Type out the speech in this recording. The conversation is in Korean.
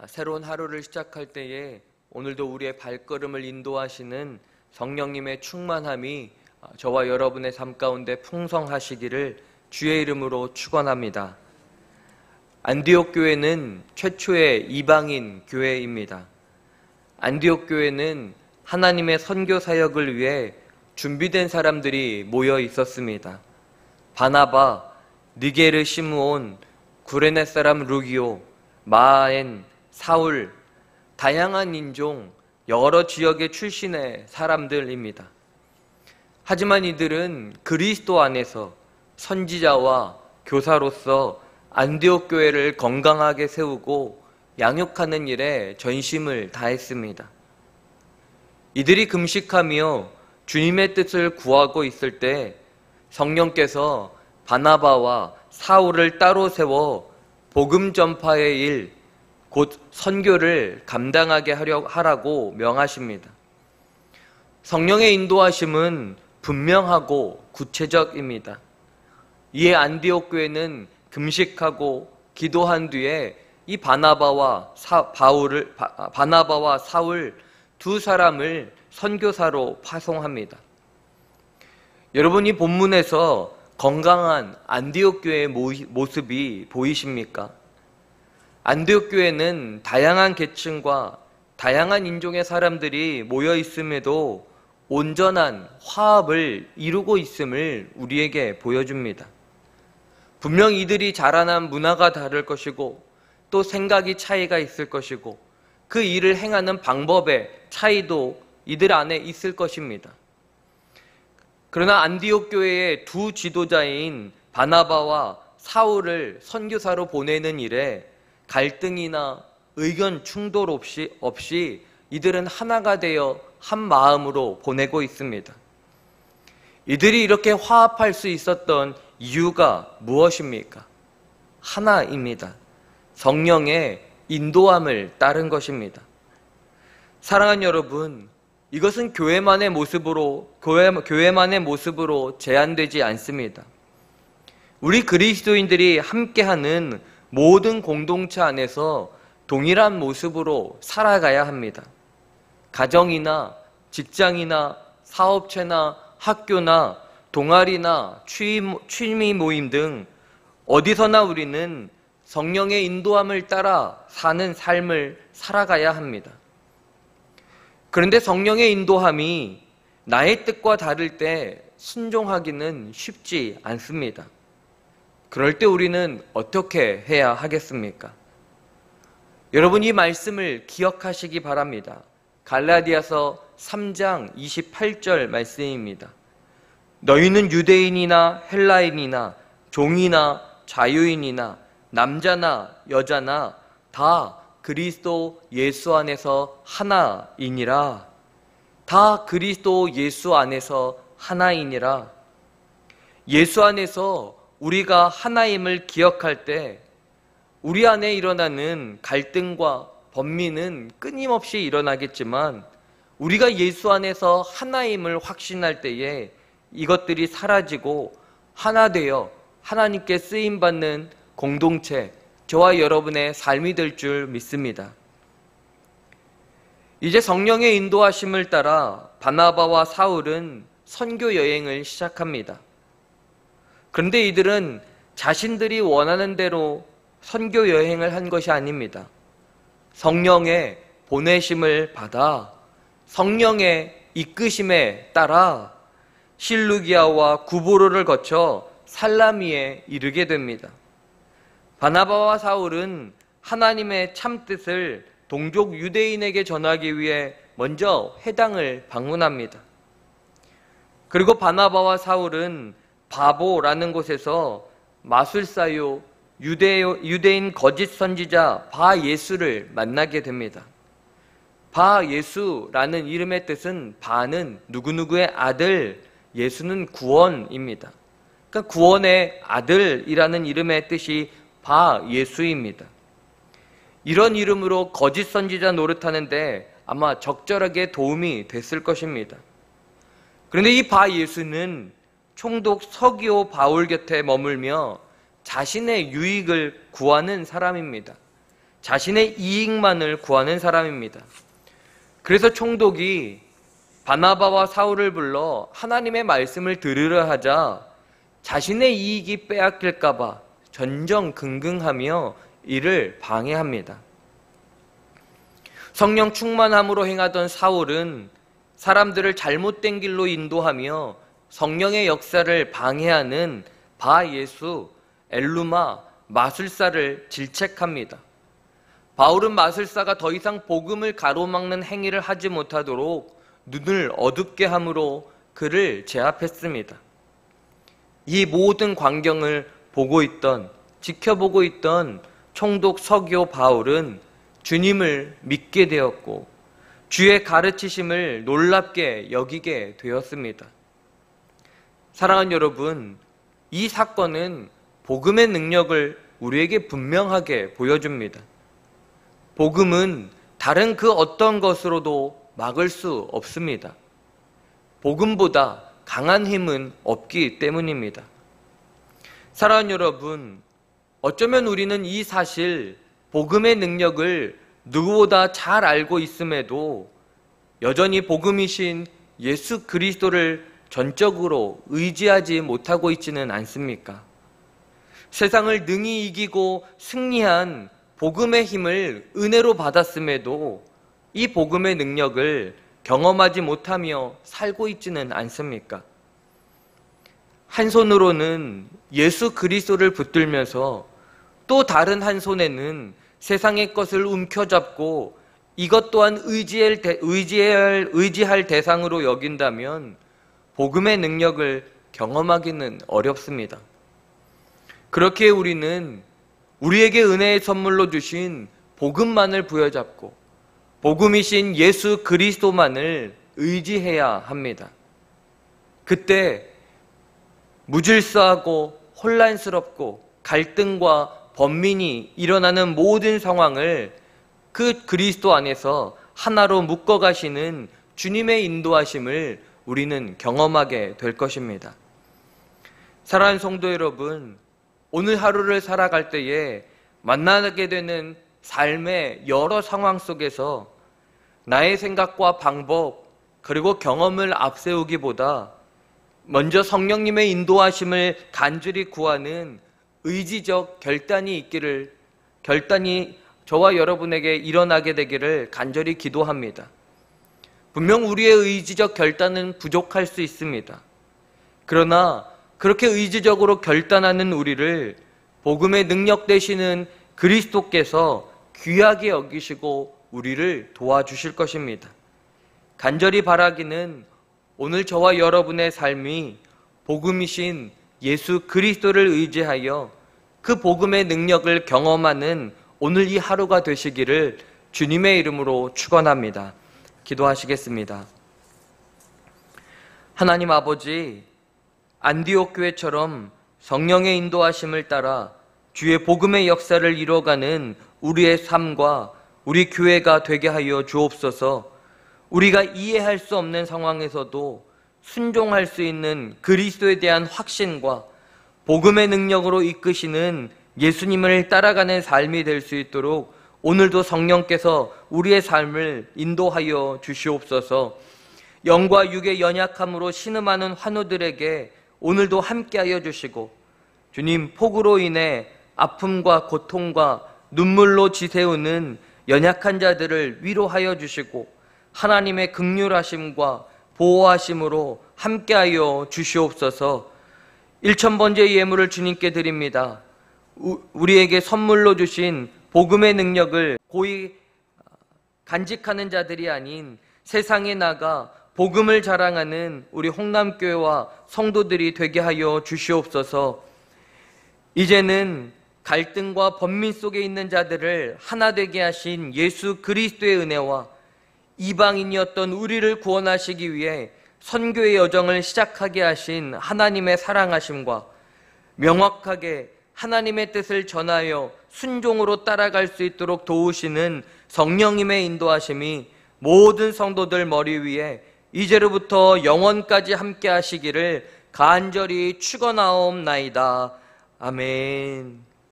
새로운 하루를 시작할 때에 오늘도 우리의 발걸음을 인도하시는 성령님의 충만함이 저와 여러분의 삶 가운데 풍성하시기를 주의 이름으로 축원합니다. 안디옥 교회는 최초의 이방인 교회입니다. 안디옥 교회는 하나님의 선교 사역을 위해 준비된 사람들이 모여 있었습니다. 바나바, 니게르 시므온, 구레네 사람 루기오, 마엔, 사울, 다양한 인종, 여러 지역의 출신의 사람들입니다. 하지만 이들은 그리스도 안에서 선지자와 교사로서 안디옥 교회를 건강하게 세우고 양육하는 일에 전심을 다했습니다. 이들이 금식하며 주님의 뜻을 구하고 있을 때 성령께서 바나바와 사울을 따로 세워 복음 전파의 일, 곧 선교를 감당하게 하라고 명하십니다. 성령의 인도하심은 분명하고 구체적입니다. 이에 안디옥 교회는 금식하고 기도한 뒤에 이 바나바와 사울 두 사람을 선교사로 파송합니다. 여러분, 이 본문에서 건강한 안디옥 교회의 모습이 보이십니까? 안디옥 교회는 다양한 계층과 다양한 인종의 사람들이 모여 있음에도 온전한 화합을 이루고 있음을 우리에게 보여줍니다. 분명 이들이 자라난 문화가 다를 것이고 또 생각이 차이가 있을 것이고 그 일을 행하는 방법의 차이도 이들 안에 있을 것입니다. 그러나 안디옥 교회의 두 지도자인 바나바와 사울을 선교사로 보내는 일에 갈등이나 의견 충돌 없이 이들은 하나가 되어 한 마음으로 보내고 있습니다. 이들이 이렇게 화합할 수 있었던 이유가 무엇입니까? 하나입니다. 성령의 인도함을 따른 것입니다. 사랑하는 여러분, 이것은 교회만의 모습으로 제한되지 않습니다. 우리 그리스도인들이 함께하는 모든 공동체 안에서 동일한 모습으로 살아가야 합니다. 가정이나 직장이나 사업체나 학교나 동아리나 취미 모임 등 어디서나 우리는 성령의 인도함을 따라 사는 삶을 살아가야 합니다. 그런데 성령의 인도함이 나의 뜻과 다를 때 순종하기는 쉽지 않습니다. 그럴 때 우리는 어떻게 해야 하겠습니까? 여러분, 이 말씀을 기억하시기 바랍니다. 갈라디아서 3장 28절 말씀입니다. 너희는 유대인이나 헬라인이나 종이나 자유인이나 남자나 여자나 다 그리스도 예수 안에서 하나이니라. 다 그리스도 예수 안에서 하나이니라. 예수 안에서 우리가 하나임을 기억할 때 우리 안에 일어나는 갈등과 번민은 끊임없이 일어나겠지만 우리가 예수 안에서 하나임을 확신할 때에 이것들이 사라지고 하나 되어 하나님께 쓰임받는 공동체, 저와 여러분의 삶이 될 줄 믿습니다. 이제 성령의 인도하심을 따라 바나바와 사울은 선교 여행을 시작합니다. 그런데 이들은 자신들이 원하는 대로 선교 여행을 한 것이 아닙니다. 성령의 보내심을 받아 성령의 이끄심에 따라 실루기아와 구브로를 거쳐 살라미에 이르게 됩니다. 바나바와 사울은 하나님의 참뜻을 동족 유대인에게 전하기 위해 먼저 회당을 방문합니다. 그리고 바나바와 사울은 바보라는 곳에서 마술사요 유대인 거짓 선지자 바예수를 만나게 됩니다. 바예수라는 이름의 뜻은 바는 누구누구의 아들, 예수는 구원입니다. 그러니까 구원의 아들이라는 이름의 뜻이 바예수입니다. 이런 이름으로 거짓 선지자 노릇하는데 아마 적절하게 도움이 됐을 것입니다. 그런데 이 바예수는 총독 서기오 바울 곁에 머물며 자신의 유익을 구하는 사람입니다. 자신의 이익만을 구하는 사람입니다. 그래서 총독이 바나바와 사울을 불러 하나님의 말씀을 들으려 하자 자신의 이익이 빼앗길까봐 전전긍긍하며 이를 방해합니다. 성령 충만함으로 행하던 사울은 사람들을 잘못된 길로 인도하며 성령의 역사를 방해하는 바예수, 엘루마, 마술사를 질책합니다. 바울은 마술사가 더 이상 복음을 가로막는 행위를 하지 못하도록 눈을 어둡게 함으로 그를 제압했습니다. 이 모든 광경을 지켜보고 있던 총독 서기오 바울은 주님을 믿게 되었고 주의 가르치심을 놀랍게 여기게 되었습니다. 사랑하는 여러분, 이 사건은 복음의 능력을 우리에게 분명하게 보여줍니다. 복음은 다른 그 어떤 것으로도 막을 수 없습니다. 복음보다 강한 힘은 없기 때문입니다. 사랑하는 여러분, 어쩌면 우리는 이 사실, 복음의 능력을 누구보다 잘 알고 있음에도 여전히 복음이신 예수 그리스도를 전적으로 의지하지 못하고 있지는 않습니까? 세상을 능히 이기고 승리한 복음의 힘을 은혜로 받았음에도 이 복음의 능력을 경험하지 못하며 살고 있지는 않습니까? 한 손으로는 예수 그리스도를 붙들면서 또 다른 한 손에는 세상의 것을 움켜잡고 이것 또한 의지할 대상으로 여긴다면 복음의 능력을 경험하기는 어렵습니다. 그렇게 우리는 우리에게 은혜의 선물로 주신 복음만을 부여잡고 복음이신 예수 그리스도만을 의지해야 합니다. 그때 무질서하고 혼란스럽고 갈등과 번민이 일어나는 모든 상황을 그 그리스도 안에서 하나로 묶어가시는 주님의 인도하심을 우리는 경험하게 될 것입니다. 사랑하는 성도 여러분, 오늘 하루를 살아갈 때에 만나게 되는 삶의 여러 상황 속에서 나의 생각과 방법 그리고 경험을 앞세우기보다 먼저 성령님의 인도하심을 간절히 구하는 의지적 결단이 저와 여러분에게 일어나게 되기를 간절히 기도합니다. 분명 우리의 의지적 결단은 부족할 수 있습니다. 그러나 그렇게 의지적으로 결단하는 우리를 복음의 능력 되시는 그리스도께서 귀하게 여기시고 우리를 도와주실 것입니다. 간절히 바라기는 오늘 저와 여러분의 삶이 복음이신 예수 그리스도를 의지하여 그 복음의 능력을 경험하는 오늘 이 하루가 되시기를 주님의 이름으로 축원합니다. 기도하시겠습니다. 하나님 아버지, 안디옥 교회처럼 성령의 인도하심을 따라 주의 복음의 역사를 이뤄가는 우리의 삶과 우리 교회가 되게 하여 주옵소서. 우리가 이해할 수 없는 상황에서도 순종할 수 있는 그리스도에 대한 확신과 복음의 능력으로 이끄시는 예수님을 따라가는 삶이 될 수 있도록 오늘도 성령께서 우리의 삶을 인도하여 주시옵소서. 영과 육의 연약함으로 신음하는 환우들에게 오늘도 함께하여 주시고 주님, 폭우로 인해 아픔과 고통과 눈물로 지새우는 연약한 자들을 위로하여 주시고 하나님의 긍휼하심과 보호하심으로 함께하여 주시옵소서. 1000번째 예물을 주님께 드립니다. 우리에게 선물로 주신 복음의 능력을 고이 간직하는 자들이 아닌 세상에 나가 복음을 자랑하는 우리 홍남교회와 성도들이 되게 하여 주시옵소서. 이제는 갈등과 번민 속에 있는 자들을 하나 되게 하신 예수 그리스도의 은혜와 이방인이었던 우리를 구원하시기 위해 선교의 여정을 시작하게 하신 하나님의 사랑하심과 명확하게 하나님의 뜻을 전하여 순종으로 따라갈 수 있도록 도우시는 성령님의 인도하심이 모든 성도들 머리 위에 이제로부터 영원까지 함께 하시기를 간절히 축원하옵나이다. 아멘.